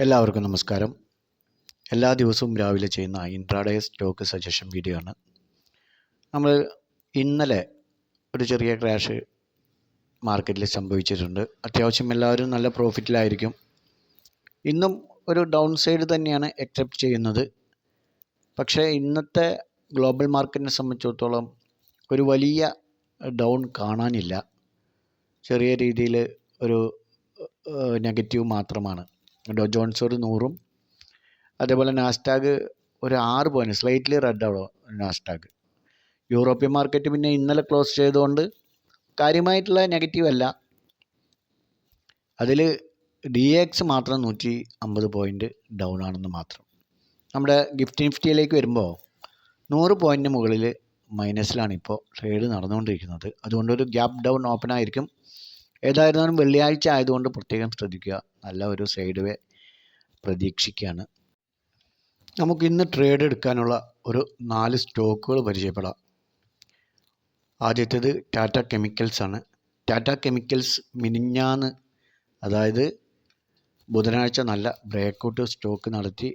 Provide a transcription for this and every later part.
എല്ലാവർക്കും നമസ്കാരം. എല്ലാ ദിവസവും രാവിലെ ചെയ്യുന്ന ഇൻട്രാഡേ സ്റ്റോക്ക് സജഷൻ വീഡിയോ ആണ്. നമ്മൾ ഇന്നലെ ഒരു ചെറിയ ക്രാഷ് മാർക്കറ്റിൽ സംഭവിച്ചിട്ടുണ്ട്. അത്യാവശ്യം എല്ലാവരും നല്ല പ്രോഫിറ്റിലായിരിക്കും. ഇന്നും ഒരു ഡൗൺ സൈഡ് തന്നെയാണ് എക്സെപ്റ്റ് ചെയ്യുന്നത്. പക്ഷേ ഇന്നത്തെ ഗ്ലോബൽ മാർക്കറ്റിനെ സംബന്ധിച്ചിടത്തോളം ഒരു വലിയ ഡൗൺ കാണാനില്ല. ചെറിയ രീതിയിൽ ഒരു നെഗറ്റീവ് മാത്രമാണ്. ഡോ ജോൺസ് ഒരു 100-ഉം അതേപോലെ നാസ്ഡാക്ക് ഒരു 6 പോയിൻറ്റ് സ്ലൈറ്റ്ലി റെഡ് ആണോ നാസ്ഡാക്ക്. യൂറോപ്യൻ മാർക്കറ്റ് പിന്നെ ഇന്നലെ ക്ലോസ് ചെയ്തുകൊണ്ട് കാര്യമായിട്ടുള്ള നെഗറ്റീവ് അല്ല. അതിൽ DAX മാത്രം 150 പോയിൻറ്റ് ഡൗൺ ആണെന്ന് മാത്രം. നമ്മുടെ നിഫ്റ്റിയിലേക്ക് വരുമ്പോൾ 100 പോയിൻറ്റിന് മുകളിൽ മൈനസിലാണ് ഇപ്പോൾ ട്രേഡ് നടന്നുകൊണ്ടിരിക്കുന്നത്. അതുകൊണ്ടൊരു ഗ്യാപ്പ് ഡൗൺ ഓപ്പൺ ആയിരിക്കും. ഏതായിരുന്നാലും വെള്ളിയാഴ്ച ആയതുകൊണ്ട് പ്രത്യേകം ശ്രദ്ധിക്കുക. നല്ല ഒരു സൈഡ് വേ പ്രതീക്ഷിക്കുകയാണ്. നമുക്ക് ഇന്ന് ട്രേഡ് എടുക്കാനുള്ള ഒരു 4 സ്റ്റോക്കുകൾ പരിചയപ്പെടാം. ആദ്യത്തേത് ടാറ്റ കെമിക്കൽസ് ആണ്. ടാറ്റ കെമിക്കൽസ് മിനിഞ്ഞാന്ന്, അതായത് ബുധനാഴ്ച നല്ല ബ്രേക്കൗട്ട് സ്റ്റോക്ക് നടത്തി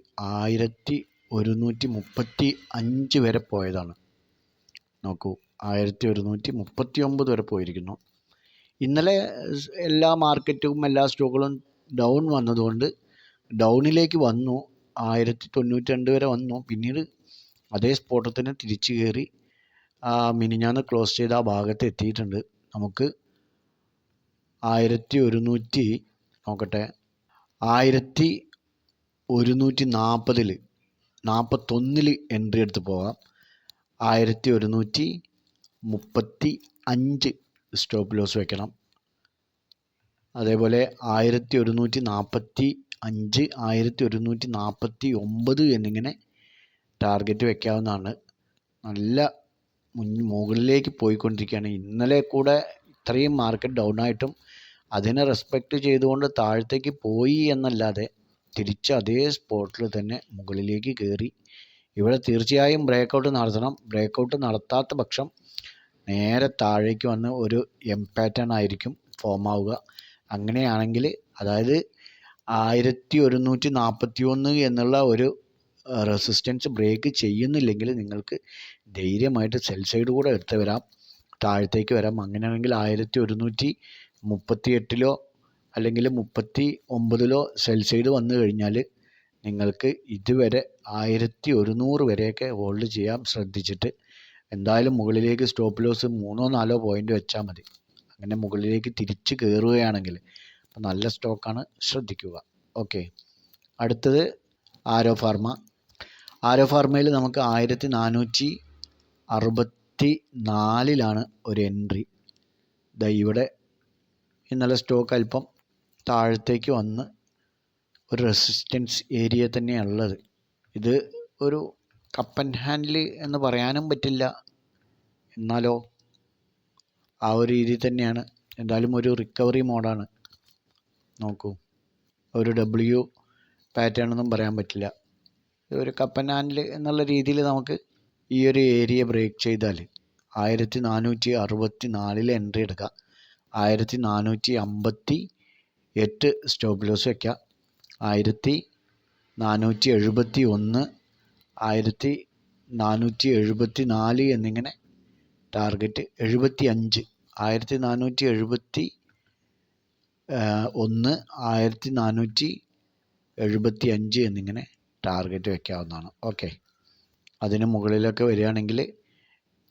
1135 വരെ പോയതാണ്. നോക്കൂ, 1139 വരെ പോയിരിക്കുന്നു. ഇന്നലെ എല്ലാ മാർക്കറ്റും എല്ലാ സ്റ്റോക്കുകളും ഡൗൺ വന്നതുകൊണ്ട് ഡൗണിലേക്ക് വന്നു, 1092 വരെ വന്നു. പിന്നീട് അതേ സ്പോട്ടിൽ തന്നെ തിരിച്ചു കയറി മിനിഞ്ഞാന്ന് ക്ലോസ് ചെയ്ത ആ ഭാഗത്ത് എത്തിയിട്ടുണ്ട്. നമുക്ക് 1140 നോക്കട്ടെ, 1141 എൻട്രി എടുത്ത് പോകാം. 1135 സ്റ്റോപ്പ് ലോസ് വെക്കണം. അതേപോലെ 1145, 1149 എന്നിങ്ങനെ ടാർഗറ്റ് വെക്കാവുന്നതാണ്. നല്ല മുകളിലേക്ക് പോയിക്കൊണ്ടിരിക്കുകയാണ്. ഇന്നലെ കൂടെ ഇത്രയും മാർക്കറ്റ് ഡൗൺ ആയിട്ടും അതിനെ റെസ്പെക്റ്റ് ചെയ്തുകൊണ്ട് താഴത്തേക്ക് പോയി എന്നല്ലാതെ തിരിച്ച് അതേ സ്പോട്ടിൽ തന്നെ മുകളിലേക്ക് കയറി. ഇവിടെ തീർച്ചയായും ബ്രേക്കൗട്ട് നടത്തണം. ബ്രേക്കൗട്ട് നടത്താത്ത പക്ഷം നേരെ താഴേക്ക് വന്ന് ഒരു എം പാറ്റേൺ ആയിരിക്കും ഫോം ആവുക. അങ്ങനെയാണെങ്കിൽ, അതായത് 1141 എന്നുള്ള ഒരു റെസിസ്റ്റൻസ് ബ്രേക്ക് ചെയ്യുന്നില്ലെങ്കിൽ നിങ്ങൾക്ക് ധൈര്യമായിട്ട് സെൽ സൈഡ് കൂടെ എടുത്ത് വരാം, താഴത്തേക്ക് വരാം. അങ്ങനെയാണെങ്കിൽ 1138 അല്ലെങ്കിൽ 39 സെൽ സൈഡ് വന്നു കഴിഞ്ഞാൽ നിങ്ങൾക്ക് ഇതുവരെ 1100 വരെയൊക്കെ ഹോൾഡ് ചെയ്യാം ശ്രദ്ധിച്ചിട്ട്. എന്തായാലും മുകളിലേക്ക് സ്റ്റോപ്പ് ലോസ് 3-4 പോയിൻ്റ് വെച്ചാൽ മതി. അങ്ങനെ മുകളിലേക്ക് തിരിച്ച് കയറുകയാണെങ്കിൽ അപ്പോൾ നല്ല സ്റ്റോക്കാണ്, ശ്രദ്ധിക്കുക. ഓക്കെ, അടുത്തത് ആരോ ഫാർമ. ആരോ ഫാർമയിൽ നമുക്ക് 1464 ഒരു എൻട്രി. ഇവിടെ ഇന്നലെ സ്റ്റോക്ക് അല്പം താഴത്തേക്ക് വന്ന് ഒരു റെസിസ്റ്റൻസ് ഏരിയ തന്നെയാണുള്ളത്. ഇത് ഒരു കപ്പ് ആൻഡ് ഹാൻഡിൽ എന്ന് പറയാനും പറ്റില്ല, എന്നാലോ ആ ഒരു രീതി തന്നെയാണ്. എന്തായാലും ഒരു റിക്കവറി മോഡാണ്. നോക്കൂ, ഒരു W പാറ്റേൺ ഒന്നും പറയാൻ പറ്റില്ല. ഒരു കപ്പ് ആൻഡ് ഹാൻഡിൽ എന്നുള്ള രീതിയിൽ നമുക്ക് ഈ ഒരു ഏരിയ ബ്രേക്ക് ചെയ്താൽ 1464 എൻട്രി എടുക്കാം. 1458 സ്റ്റോപ്പ് ലോസ് വയ്ക്കാം. 1471, 1474 എന്നിങ്ങനെ ടാർഗറ്റ് 75, 1471, 1475 എന്നിങ്ങനെ ടാർഗറ്റ് വയ്ക്കാവുന്നതാണ്. ഓക്കെ, അതിന് മുകളിലൊക്കെ വരികയാണെങ്കിൽ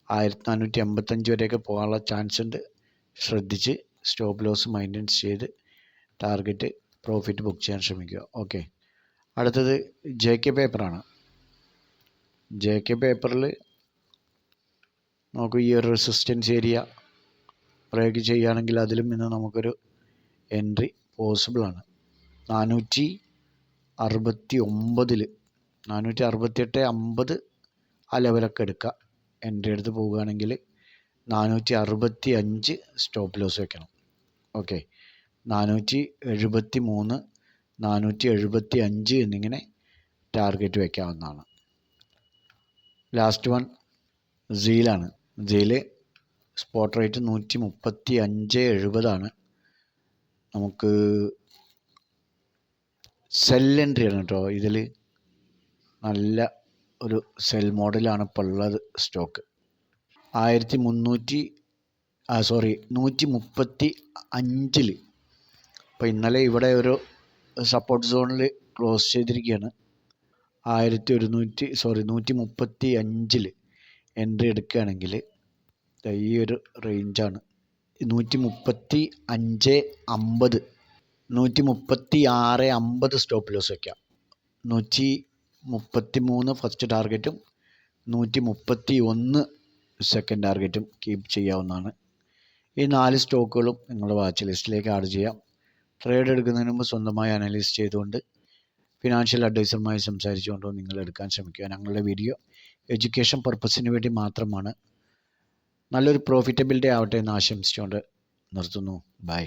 1485 വരെയൊക്കെ പോകാനുള്ള ചാൻസ് ഉണ്ട്. ശ്രദ്ധിച്ച് സ്റ്റോപ്പ് ലോസ് മെയിൻ്റെനൻസ് ചെയ്ത് ടാർഗറ്റ് പ്രോഫിറ്റ് ബുക്ക് ചെയ്യാൻ ശ്രമിക്കുക. ഓക്കെ, അടുത്തത് JK പേപ്പറാണ്. JK പേപ്പറിൽ നമുക്ക് ഈ ഒരു റെസിസ്റ്റൻസ് ഏരിയ ബ്രേക്ക് ചെയ്യുകയാണെങ്കിൽ അതിലും ഇന്ന് നമുക്കൊരു എൻട്രി പോസിബിളാണ്. 469, 468.50 ആ ലെവലൊക്കെ എടുക്കുക. എൻട്രി എടുത്ത് പോവുകയാണെങ്കിൽ 465 സ്റ്റോപ്പ് ലോസ് വെക്കണം. ഓക്കെ, 473, 475 എന്നിങ്ങനെ ടാർഗറ്റ് വയ്ക്കാവുന്നതാണ്. ലാസ്റ്റ് വൺ സീലാണ്. സീല് സ്പോട്ട് റേറ്റ് 135.70 നമുക്ക് സെൽ എൻട്രി ആണ് കേട്ടോ. ഇതിൽ നല്ല ഒരു സെൽ മോഡലാണ് ഇപ്പോൾ ഉള്ളത് സ്റ്റോക്ക്. 135 ഇപ്പോൾ ഇന്നലെ ഇവിടെ ഒരു സപ്പോർട്ട് സോണിൽ ക്ലോസ് ചെയ്തിരിക്കുകയാണ്. 135 എൻട്രി എടുക്കുകയാണെങ്കിൽ ഈ ഒരു റേഞ്ചാണ്. 135.50 136.50 സ്റ്റോപ്പ് ലോസ് വയ്ക്കാം. 133 ഫസ്റ്റ് ടാർഗറ്റും 131 സെക്കൻഡ് ടാർഗറ്റും കീപ്പ് ചെയ്യാവുന്നതാണ്. ഈ 4 സ്റ്റോക്കുകളും നിങ്ങളുടെ വാച്ച് ലിസ്റ്റിലേക്ക് ആഡ് ചെയ്യാം. ട്രേഡ് എടുക്കുന്നതിന് മുമ്പ് സ്വന്തമായി അനലൈസ് ചെയ്തുകൊണ്ട് ഫിനാൻഷ്യൽ അഡ്വൈസറുമായി സംസാരിച്ചുകൊണ്ടോ നിങ്ങൾ എടുക്കാൻ ശ്രമിക്കുക. ഞങ്ങളുടെ വീഡിയോ എഡ്യൂക്കേഷൻ പർപ്പസിന് വേണ്ടി മാത്രമാണ്. നല്ലൊരു പ്രോഫിറ്റബിലിറ്റി ആവട്ടെ എന്ന് ആശംസിച്ചുകൊണ്ട് നിർത്തുന്നു. ബൈ.